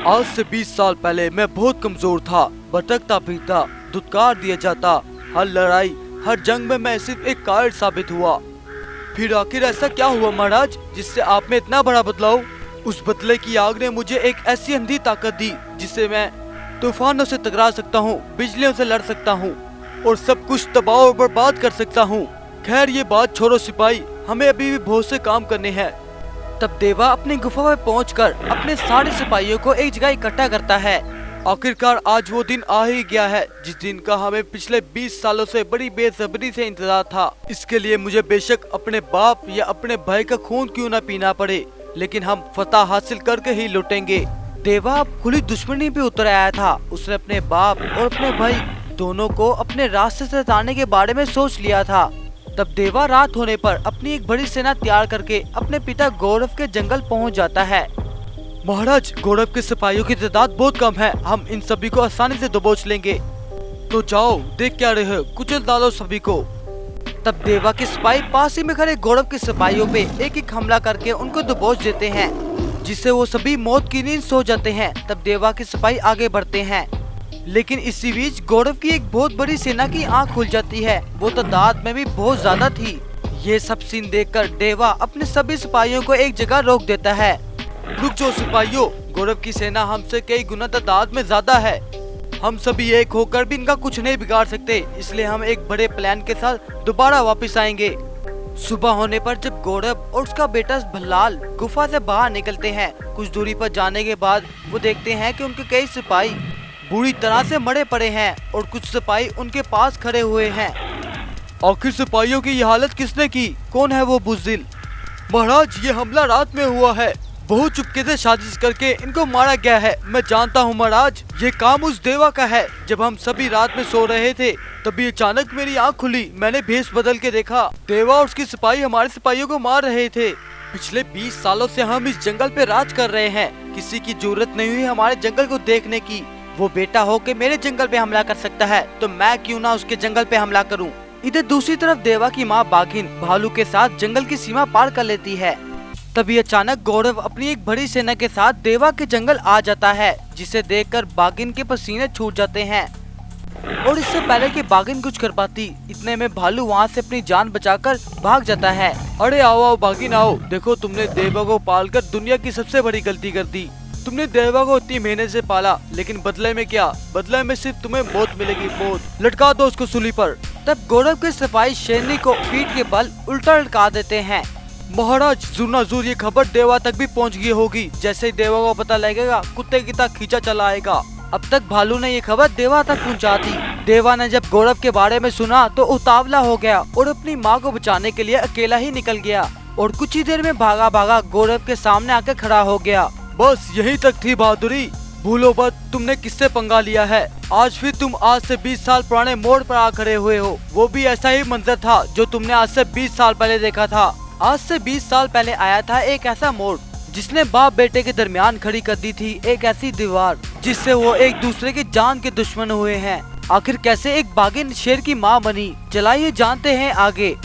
आज से 20 साल पहले मैं बहुत कमजोर था, भटकता फिरता, धुतकार दिया जाता। हर लड़ाई, हर जंग में मैं सिर्फ एक कायर साबित हुआ। फिर आखिर ऐसा क्या हुआ महाराज, जिससे आप में इतना बड़ा बदलाव? उस बदले की आग ने मुझे एक ऐसी अंधी ताकत दी जिससे मैं तूफानों से टकरा सकता हूँ, बिजलियों से लड़ सकता हूँ और सब कुछ तबाह और बर्बाद कर सकता हूँ। खैर ये बात छोड़ो सिपाही, हमें अभी भी बहुत से काम करने हैं। तब देवा अपनी गुफा में पहुंचकर अपने सारे सिपाहियों को एक जगह इकट्ठा करता है। आखिरकार आज वो दिन आ ही गया है जिस दिन का हमें पिछले 20 सालों से बड़ी बेसब्री से इंतजार था। इसके लिए मुझे बेशक अपने बाप या अपने भाई का खून क्यों न पीना पड़े, लेकिन हम फतह हासिल करके ही लौटेंगे। देवा अब खुली दुश्मनी पे उतर आया था। उसने अपने बाप और अपने भाई दोनों को अपने रास्ते से हटाने के बारे में सोच लिया था। तब देवा रात होने पर अपनी एक बड़ी सेना तैयार करके अपने पिता गौरव के जंगल पहुंच जाता है। महाराज, गौरव के सिपाहियों की तादाद बहुत कम है, हम इन सभी को आसानी से दबोच लेंगे। तो जाओ, देख क्या रहे हो, कुचल डालो सभी को। तब देवा के सिपाही पास ही में खड़े गौरव के सिपाहियों पे एक एक हमला करके उनको दबोच देते हैं, जिससे वो सभी मौत की नींद सो जाते हैं। तब देवा के सिपाही आगे बढ़ते हैं, लेकिन इसी बीच गौरव की एक बहुत बड़ी सेना की आंख खुल जाती है। वो तादाद में भी बहुत ज्यादा थी। ये सब सीन देखकर देवा अपने सभी सिपाहियों को एक जगह रोक देता है। रुक जाओ सिपाहियों, गौरव की सेना हमसे कई गुना तादाद में ज्यादा है। हम सभी एक होकर भी इनका कुछ नहीं बिगाड़ सकते, इसलिए हम एक बड़े प्लान के साथ दोबारा वापस आएंगे। सुबह होने पर जब गौरव और उसका बेटा भल्लाल गुफा से बाहर निकलते हैं, कुछ दूरी पर जाने के बाद वो देखते हैं कि उनके कई सिपाही बुरी तरह से मरे पड़े हैं और कुछ सिपाही उनके पास खड़े हुए हैं। आखिर सिपाहियों की ये हालत किसने की? कौन है वो बुज़दिल? महाराज, ये हमला रात में हुआ है, बहुत चुपके से साजिश करके इनको मारा गया है। मैं जानता हूँ महाराज, ये काम उस देवा का है। जब हम सभी रात में सो रहे थे तभी अचानक मेरी आँख खुली, मैंने भेष बदल के देखा, देवा और उसके सिपाही हमारे सिपाहियों को मार रहे थे। पिछले 20 सालों से हम इस जंगल पे राज कर रहे हैं, किसी की जरूरत नहीं हुई हमारे जंगल को देखने की। वो बेटा हो के मेरे जंगल पे हमला कर सकता है, तो मैं क्यों ना उसके जंगल पे हमला करूं। इधर दूसरी तरफ देवा की माँ बाघिन भालू के साथ जंगल की सीमा पार कर लेती है। तभी अचानक गौरव अपनी एक बड़ी सेना के साथ देवा के जंगल आ जाता है, जिसे देखकर बाघिन के पसीने छूट जाते हैं। और इससे पहले कि बाघिन कुछ कर पाती, इतने में भालू वहाँ से अपनी जान बचाकर भाग जाता है। अरे आओ आओ बाघिन आओ, देखो तुमने देवा को पालकर दुनिया की सबसे बड़ी गलती कर दी। तुमने देवा को इतनी मेहनत से पाला, लेकिन बदले में क्या? बदले में सिर्फ तुम्हें मौत मिलेगी, मौत। लटका दो उसको सूली पर। तब गौरव के सिपाही शेरनी को पीठ के बल उल्टा लटका देते हैं। महाराज, जुर्नाजुर ये खबर देवा तक भी पहुंच गई होगी। जैसे ही देवा को पता लगेगा, कुत्ते की तरह खींचा चला आएगा। अब तक भालू ने ये खबर देवा तक पहुंचा दी। देवा ने जब गौरव के बारे में सुना तो उतावला हो गया और अपनी माँ को बचाने के लिए अकेला ही निकल गया और कुछ ही देर में भागा भागा गौरव के सामने आकर खड़ा हो गया। बस यही तक थी बहादुरी, भूलो मत तुमने किससे पंगा लिया है। आज फिर तुम आज से 20 साल पुराने मोड़ पर आ खड़े हुए हो। वो भी ऐसा ही मंजर था जो तुमने आज से 20 साल पहले देखा था। आज से 20 साल पहले आया था एक ऐसा मोड़ जिसने बाप बेटे के दरमियान खड़ी कर दी थी एक ऐसी दीवार जिससे वो एक दूसरे की जान के दुश्मन हुए हैं। आखिर कैसे एक बाघिन शेर की माँ बनी, चलाइए जानते हैं आगे।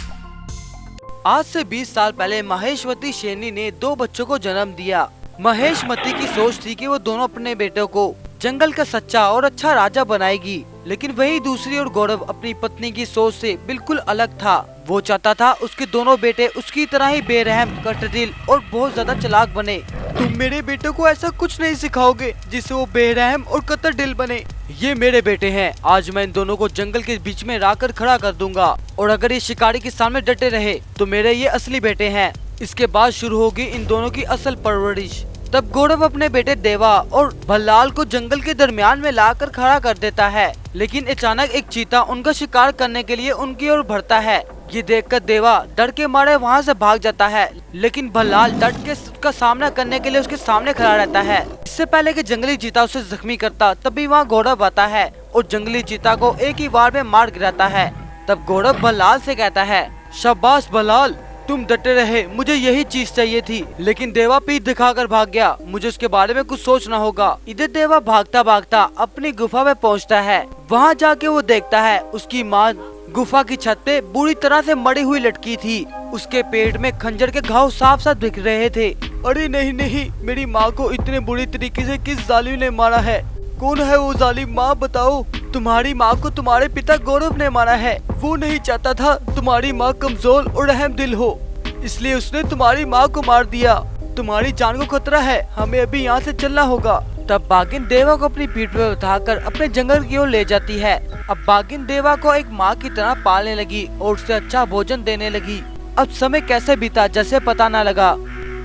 आज से 20 साल पहले महेशवती शेरनी ने 2 बच्चों को जन्म दिया। महेशमती की सोच थी कि वो दोनों अपने बेटों को जंगल का सच्चा और अच्छा राजा बनाएगी, लेकिन वही दूसरी ओर गौरव अपनी पत्नी की सोच से बिल्कुल अलग था। वो चाहता था उसके दोनों बेटे उसकी तरह ही बेरहम, कटदिल और बहुत ज्यादा चालाक बने। तुम मेरे बेटों को ऐसा कुछ नहीं सिखाओगे जिससे वो बेरहम और कतरदिल बने। ये मेरे बेटे हैं, आज मैं इन दोनों को जंगल के बीच में लाकर खड़ा कर दूंगा और अगर ये शिकारी के सामने डटे रहे तो मेरे ये असली बेटे हैं। इसके बाद शुरू होगी इन दोनों की असल परवरिश। तब गौरव अपने बेटे देवा और भल्लाल को जंगल के दरमियान में लाकर खड़ा कर देता है, लेकिन अचानक एक चीता उनका शिकार करने के लिए उनकी ओर बढ़ता है। ये देखकर देवा डर के मारे वहाँ से भाग जाता है, लेकिन भल्लाल डट के उसका सामना करने के लिए उसके सामने खड़ा रहता है। इससे पहले कि जंगली चीता उसे जख्मी करता, तभी वहाँ गौरव आता है और जंगली चीता को एक ही वार में मार गिराता है। तब गौरव भल्लाल से कहता है, शाबाश भल्लाल, तुम डटे रहे, मुझे यही चीज चाहिए थी। लेकिन देवा पीठ दिखाकर भाग गया, मुझे उसके बारे में कुछ सोचना होगा। इधर देवा भागता भागता अपनी गुफा में पहुंचता है। वहां जाके वो देखता है उसकी माँ गुफा की छत पे बुरी तरह से मरी हुई लटकी थी। उसके पेट में खंजर के घाव साफ साफ दिख रहे थे। अरे नहीं नहीं, मेरी माँ को इतने बुरी तरीके से किस जालिम ने मारा है? कौन है वो जालिम? माँ बताओ। तुम्हारी माँ को तुम्हारे पिता गौरव ने मारा है। वो नहीं चाहता था तुम्हारी माँ कमजोर और रहम दिल हो, इसलिए उसने तुम्हारी माँ को मार दिया। तुम्हारी जान को खतरा है, हमें अभी यहाँ से चलना होगा। तब बाघिन देवा को अपनी पीठ पे उठाकर अपने जंगल की ओर ले जाती है। अब बाघिन देवा को एक माँ की तरह पालने लगी और उसे अच्छा भोजन देने लगी। अब समय कैसे बीता जैसे पता न लगा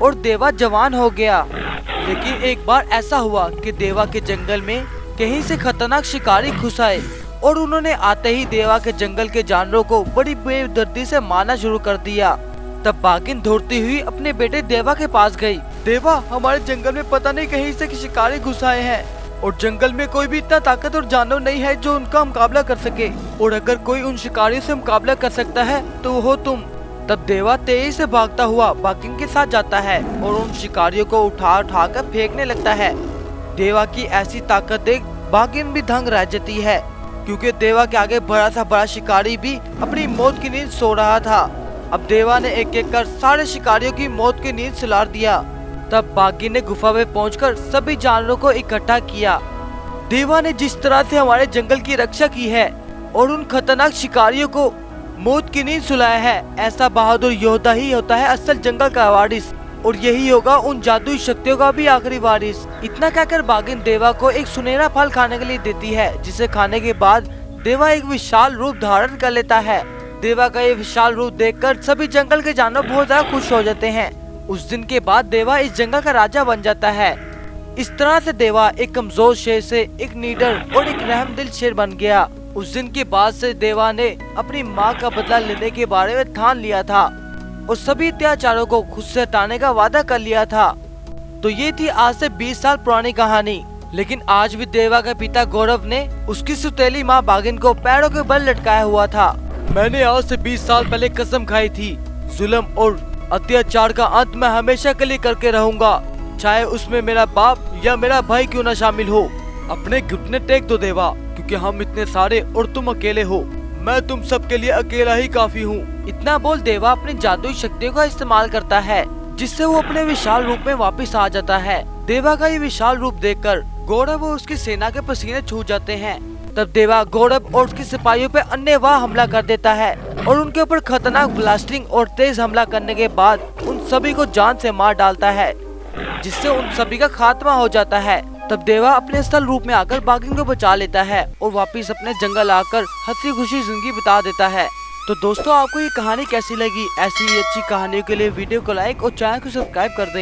और देवा जवान हो गया। लेकिन एक बार ऐसा हुआ कि देवा के जंगल में कहीं से खतरनाक शिकारी घुस आए और उन्होंने आते ही देवा के जंगल के जानवरों को बड़ी बेदर्दी से मारना शुरू कर दिया। तब बाघिन दौड़ती हुई अपने बेटे देवा के पास गई। देवा, हमारे जंगल में पता नहीं कहीं से शिकारी घुस आए हैं और जंगल में कोई भी इतना ताकतवर जानवर नहीं है जो उनका मुकाबला कर सके, और अगर कोई उन शिकारियों से मुकाबला कर सकता है तो वो हो तुम। तब देवा तेजी से भागता हुआ बाघिन के साथ जाता है और उन शिकारियों को उठा कर फेंकने लगता है। देवा की ऐसी ताकत देख बाघिन भी दंग रह जाती है, क्योंकि देवा के आगे बड़ा शिकारी भी अपनी मौत की नींद सो रहा था। अब देवा ने एक एक कर सारे शिकारियों की मौत की नींद सुलार दिया। तब बाघिन ने गुफा में पहुंचकर सभी जानवरों को इकट्ठा किया। देवा ने जिस तरह से हमारे जंगल की रक्षा की है और उन खतरनाक शिकारियों को मौत की नींद सुलाया है, ऐसा बहादुर योद्धा ही होता है असल जंगल का वारिस, और यही होगा उन जादुई शक्तियों का भी आखिरी वारिस। इतना कहकर बाघिन देवा को एक सुनहरा फल खाने के लिए देती है, जिसे खाने के बाद देवा एक विशाल रूप धारण कर लेता है। देवा का ये विशाल रूप देखकर सभी जंगल के जानवर बहुत ज्यादा खुश हो जाते हैं। उस दिन के बाद देवा इस जंगल का राजा बन जाता है। इस तरह से देवा एक कमजोर शेर से एक निडर और एक रहमदिल शेर बन गया। उस दिन के बाद से देवा ने अपनी माँ का बदला लेने के बारे में ठान लिया था और सभी अत्याचारों को खुद से हटाने का वादा कर लिया था। तो ये थी आज से 20 साल पुरानी कहानी। लेकिन आज भी देवा के पिता गौरव ने उसकी सुतेली माँ बाघिन को पैरों के बल लटकाया हुआ था। मैंने आज से 20 साल पहले कसम खाई थी, जुल्म और अत्याचार का अंत मैं हमेशा के लिए करके रहूंगा, चाहे उसमें मेरा बाप या मेरा भाई क्यों न शामिल हो। अपने घुटने टेक दो देवा, क्योंकि हम इतने सारे और तुम अकेले हो। मैं तुम सबके लिए अकेला ही काफी हूँ। इतना बोल देवा अपनी जादुई शक्तियों का इस्तेमाल करता है, जिससे वो अपने विशाल रूप में वापस आ जाता है। देवा का ये विशाल रूप देखकर गौरव और उसकी सेना के पसीने छूट जाते हैं। तब देवा गौरव और उसके सिपाहियों पे अन्यवाह हमला कर देता है और उनके ऊपर खतरनाक ब्लास्टिंग और तेज हमला करने के बाद उन सभी को जान से मार डालता है, जिससे उन सभी का खात्मा हो जाता है। तब देवा अपने असल रूप में आकर बाघिन को बचा लेता है और वापस अपने जंगल आकर हंसी खुशी जिंदगी बिता देता है। तो दोस्तों, आपको ये कहानी कैसी लगी? ऐसी ही अच्छी कहानियों के लिए वीडियो को लाइक और चैनल को सब्सक्राइब कर दें।